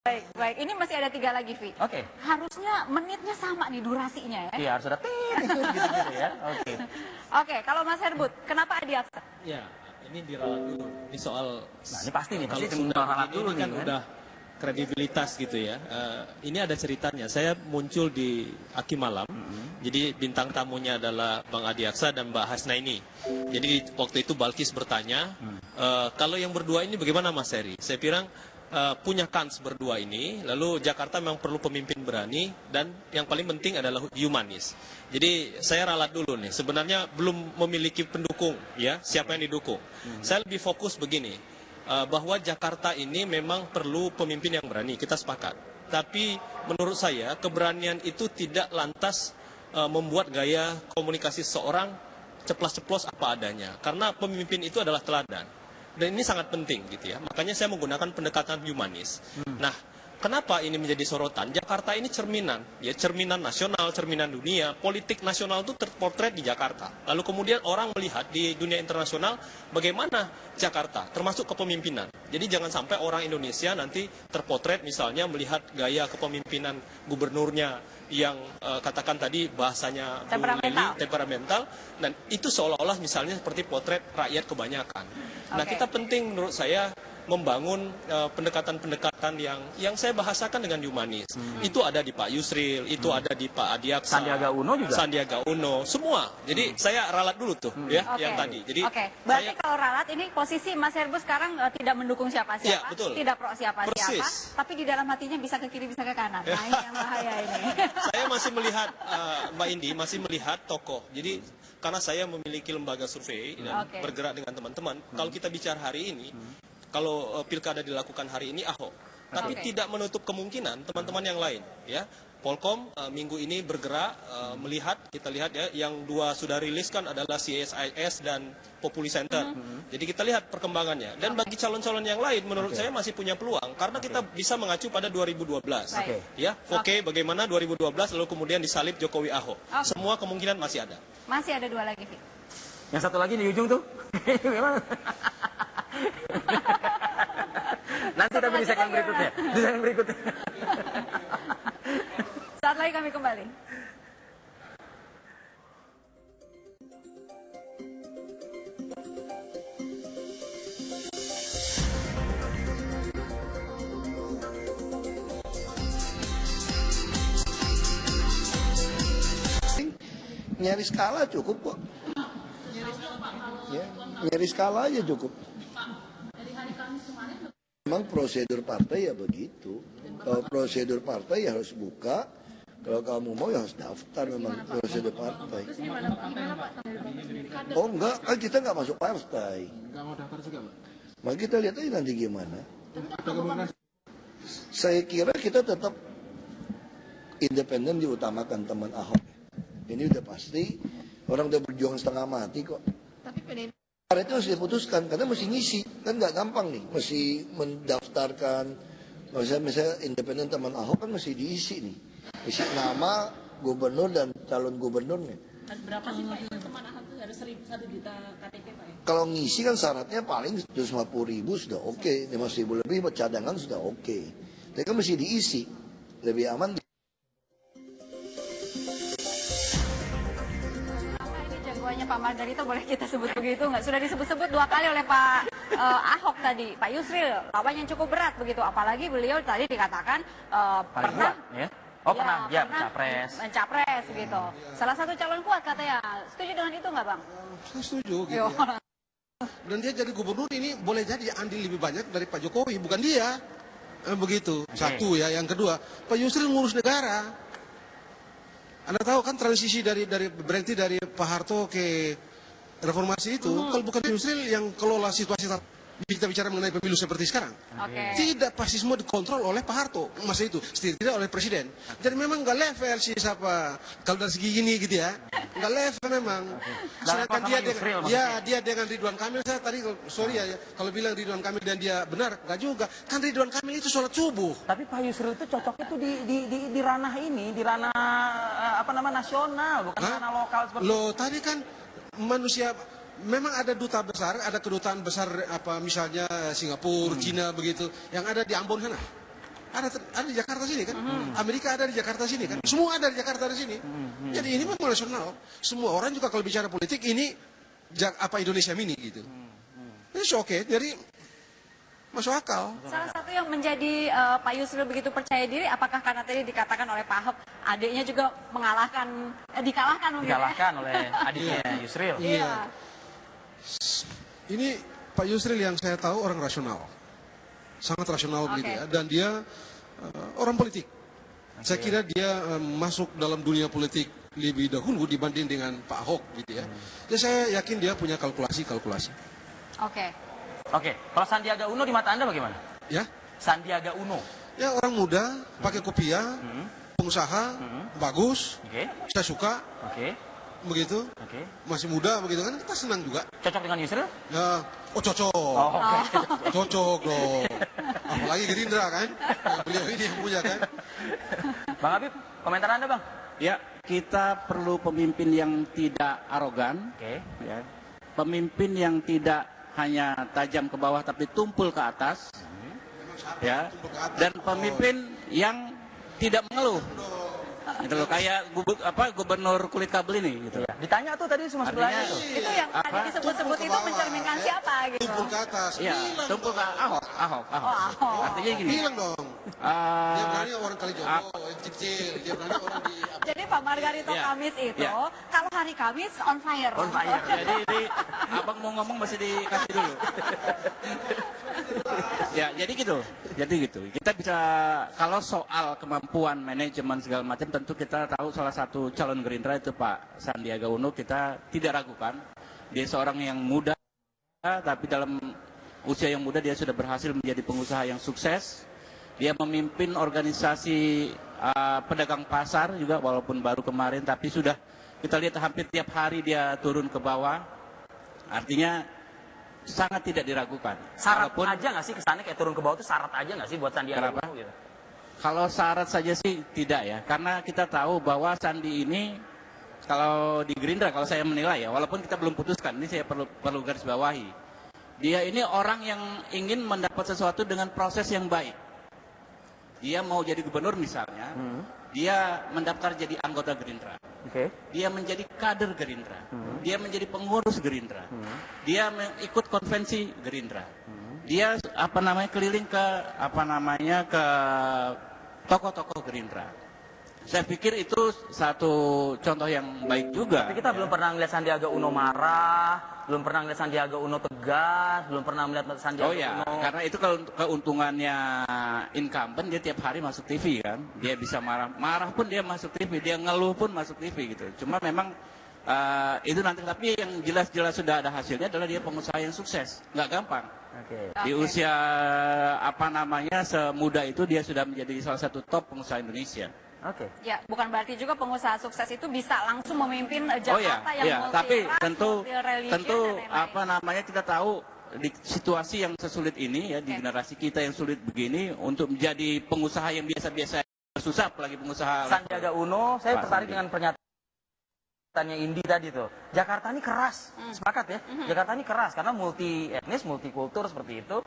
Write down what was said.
Baik, baik. Ini masih ada 3 lagi, Vi. Oke. Harusnya menitnya sama nih durasinya ya. Iya, harus ada gitu ya. Oke. Oke, kalau Mas Herbut, kenapa Adiaksa? Ya, ini diralat dulu. Ini soal, Nah, ini pasti nih, kalau pasti sudah ralat begini, dulu ini nih kan udah kredibilitas gitu ya. Ini ada ceritanya. Saya muncul di Aki Malam. Jadi bintang tamunya adalah Bang Adiaksa dan Mbak Hasnaini. Jadi waktu itu Balkis bertanya, kalau yang berdua ini bagaimana Mas Heri? Saya bilang punya kans berdua ini, lalu Jakarta memang perlu pemimpin berani, dan yang paling penting adalah humanis. Jadi saya ralat dulu nih, sebenarnya belum memiliki pendukung, ya siapa yang didukung. Saya lebih fokus begini, bahwa Jakarta ini memang perlu pemimpin yang berani, kita sepakat. Tapi menurut saya keberanian itu tidak lantas membuat gaya komunikasi seorang ceplas-ceplos apa adanya, karena pemimpin itu adalah teladan. Dan ini sangat penting gitu ya. Makanya saya menggunakan pendekatan humanis. Nah, kenapa ini menjadi sorotan? Jakarta ini cerminan, ya cerminan nasional, cerminan dunia. Politik nasional itu terpotret di Jakarta. Lalu kemudian orang melihat di dunia internasional bagaimana Jakarta, termasuk kepemimpinan. Jadi jangan sampai orang Indonesia nanti terpotret misalnya melihat gaya kepemimpinan gubernurnya yang katakan tadi bahasanya temperamental, dan itu seolah-olah misalnya seperti potret rakyat kebanyakan. Nah, kita penting menurut saya membangun pendekatan-pendekatan yang saya bahasakan dengan humanis. Itu ada di Pak Yusril, itu ada di Pak Adiaksa, Sandiaga Uno juga. Sandiaga Uno, semua. Jadi saya ralat dulu tuh ya yang tadi. Jadi berarti kalau ralat ini posisi Mas Herbut sekarang tidak mendukung siapa-siapa, ya, betul. tidak pro siapa-siapa, tapi di dalam hatinya bisa ke kiri bisa ke kanan. Nah, ini yang bahaya ini. Saya masih melihat Mbak Indi masih melihat tokoh. Jadi karena saya memiliki lembaga survei dan bergerak dengan teman-teman, kalau kita bicara hari ini, kalau pilkada dilakukan hari ini Ahok, tapi tidak menutup kemungkinan teman-teman yang lain, ya. Polkom minggu ini bergerak melihat, kita lihat ya, yang 2 sudah rilis kan adalah CSIS dan Populi Center. Jadi kita lihat perkembangannya. Dan bagi calon-calon yang lain, menurut saya masih punya peluang karena kita bisa mengacu pada 2012. Ya, bagaimana 2012 lalu kemudian disalib Jokowi Ahok. Semua kemungkinan masih ada. Masih ada 2 lagi, Vi. Yang satu lagi di ujung tuh. Gimana? Nanti tapi di segmen berikutnya. Di segmen berikutnya. Saat lagi kami kembali. Nyari skala cukup kok. Ya, nyari skala aja cukup. Memang prosedur partai ya begitu. Kalau prosedur partai ya harus buka. Kalau kamu mau ya harus daftar, memang prosedur partai. Oh enggak, kan kita nggak masuk partai. Nggak mau daftar juga, Pak? Maka kita lihat aja nanti gimana. Saya kira kita tetap independen diutamakan teman Ahok. Ini udah pasti, orang udah berjuang setengah mati kok. Tapi itu harus diputuskan, karena mesti ngisi. Kan nggak gampang nih, mesti mendaftarkan. Misalnya independen teman Ahok kan mesti diisi nih. Isi nama, gubernur dan calon gubernurnya. Berapa sih Pak yang teman Ahok itu harus 1 juta KTP Pak ya? Kalau ngisi kan syaratnya paling 150.000 sudah oke. 5.000 lebih cadangan sudah oke. Tapi kan mesti diisi. Lebih aman. Jagoannya Pak Margarito boleh kita sebut begitu nggak? Sudah disebut-sebut 2 kali oleh Pak Ahok tadi, Pak Yusril, lawan yang cukup berat begitu. Apalagi beliau tadi dikatakan pernah, mencapres gitu. Salah satu calon kuat katanya. Setuju dengan itu nggak Bang? Saya setuju gitu ya. Dan dia jadi gubernur ini boleh jadi andil lebih banyak dari Pak Jokowi, bukan dia. Begitu. Satu ya. Yang kedua, Pak Yusril ngurus negara. Anda tahu kan transisi berhenti dari Pak Harto ke reformasi itu, kalau bukan Yusril yang kelola situasi kita bicara mengenai pemilu seperti sekarang. Tidak, pasti semua dikontrol oleh Pak Harto masa itu, tidak oleh Presiden. Jadi memang nggak level sih siapa kalau dari segi gini gitu ya, nggak level memang. Sedangkan dia dengan Ridwan Kamil, saya tadi sorry ya, kalau bilang Ridwan Kamil dan dia benar, nggak juga. Kan Ridwan Kamil itu sholat subuh. Tapi Pak Yusril itu cocok itu di ranah ini, di ranah nasional, bukan ranah lokal seperti. Loh, tadi kan manusia. Memang ada duta besar, ada kedutaan besar apa misalnya Singapura, Cina begitu, yang ada di Ambon sana. ada di Jakarta sini kan, Amerika ada di Jakarta sini kan, semua ada di Jakarta di sini. Jadi ini memang nasional. Semua orang juga kalau bicara politik ini Indonesia mini gitu. Ini oke, jadi masuk akal. Salah satu yang menjadi Pak Yusril begitu percaya diri, apakah karena tadi dikatakan oleh Pak Ahok, adiknya juga dikalahkan mungkin ya? Dikalahkan oleh adiknya Yusril. Iya. Ini Pak Yusril yang saya tahu orang rasional, sangat rasional begitu ya, dan dia orang politik. Saya kira dia masuk dalam dunia politik lebih dahulu dibanding dengan Pak Ahok gitu ya. Jadi saya yakin dia punya kalkulasi. Oke. Oke, kalau Sandiaga Uno di mata Anda bagaimana? Ya, Sandiaga Uno. ya orang muda, pakai kopiah, pengusaha, bagus, Oke. saya suka, Oke. begitu, Oke. masih muda begitu kan, kita senang juga. Cocok dengan Yusril? Ya, cocok, Oh, oke. cocok dong. Apalagi Gerindra kan, beliau ini yang punya kan. Bang Habib, komentar Anda, Bang? Ya, kita perlu pemimpin yang tidak arogan, Oke. ya. Pemimpin yang tidak hanya tajam ke bawah tapi tumpul ke atas, ya. Dan pemimpin yang tidak mengeluh, gitu loh, kayak gubernur kulit kabel ini, gitu. Ditanya tuh tadi semua sebelahnya tuh. Itu yang tadi Apa? disebut-sebut itu mencerminkan siapa gitu. Tumpul ke atas, Iya, bilang tumpul ke dong. Ahok. Ahok. Artinya gini. Bilang dong, eh, dia berani orang Kalijodo, yang kecil, dia berani orang di... Jadi Pak Margarito Iya. Kamis itu, Iya. kalau hari Kamis on fire. On fire. Jadi abang mau ngomong masih dikasih dulu. Ya, jadi gitu. Kita bisa, kalau soal kemampuan manajemen segala macam, tentu kita tahu salah satu calon Gerindra itu Pak Sandiaga Uno, kita tidak ragukan. Dia seorang yang muda, tapi dalam usia yang muda dia sudah berhasil menjadi pengusaha yang sukses. Dia memimpin organisasi pedagang pasar juga, walaupun baru kemarin, tapi sudah kita lihat hampir tiap hari dia turun ke bawah. Artinya sangat tidak diragukan. Syarat Walaupun, aja nggak sih kesannya kayak turun ke bawah itu syarat aja nggak sih buat Sandiaga Kenapa? Uno gitu? kalau syarat saja sih tidak ya, karena kita tahu bahwa Sandi ini, kalau di Gerindra, kalau saya menilai ya, walaupun kita belum putuskan, ini saya perlu garis bawahi. Dia ini orang yang ingin mendapat sesuatu dengan proses yang baik. Dia mau jadi gubernur misalnya, dia mendaftar jadi anggota Gerindra. Oke. Dia menjadi kader Gerindra. Dia menjadi pengurus Gerindra. Dia ikut konvensi Gerindra. Dia keliling ke ke tokoh-tokoh Gerindra. Saya pikir itu satu contoh yang baik juga. Tapi kita belum pernah ngeliat Sandiaga Uno marah, belum pernah ngeliat Sandiaga Uno tegas, belum pernah melihat Sandiaga Oh ya, Uno. karena itu kalau keuntungannya incumbent, dia tiap hari masuk TV kan. Dia bisa marah pun dia masuk TV, dia ngeluh pun masuk TV gitu. Cuma memang itu nanti, tapi yang jelas-jelas sudah ada hasilnya adalah dia pengusaha yang sukses. Nggak gampang. Oke. Di usia semuda itu dia sudah menjadi salah satu top pengusaha Indonesia. Oke. Ya, bukan berarti juga pengusaha sukses itu bisa langsung memimpin Jakarta Oh ya, yang ya. multi Tapi ras, tentu multi-religion, dan lain-lain. kita tahu di situasi yang sesulit ini ya, di generasi kita yang sulit begini, untuk menjadi pengusaha yang biasa-biasa susah, apalagi pengusaha. Sandiaga Uno, saya Pak tertarik Sandi. dengan pernyataannya Indi tadi tuh. Jakarta ini keras, sepakat ya? Jakarta ini keras karena multi etnis, multi kultur seperti itu.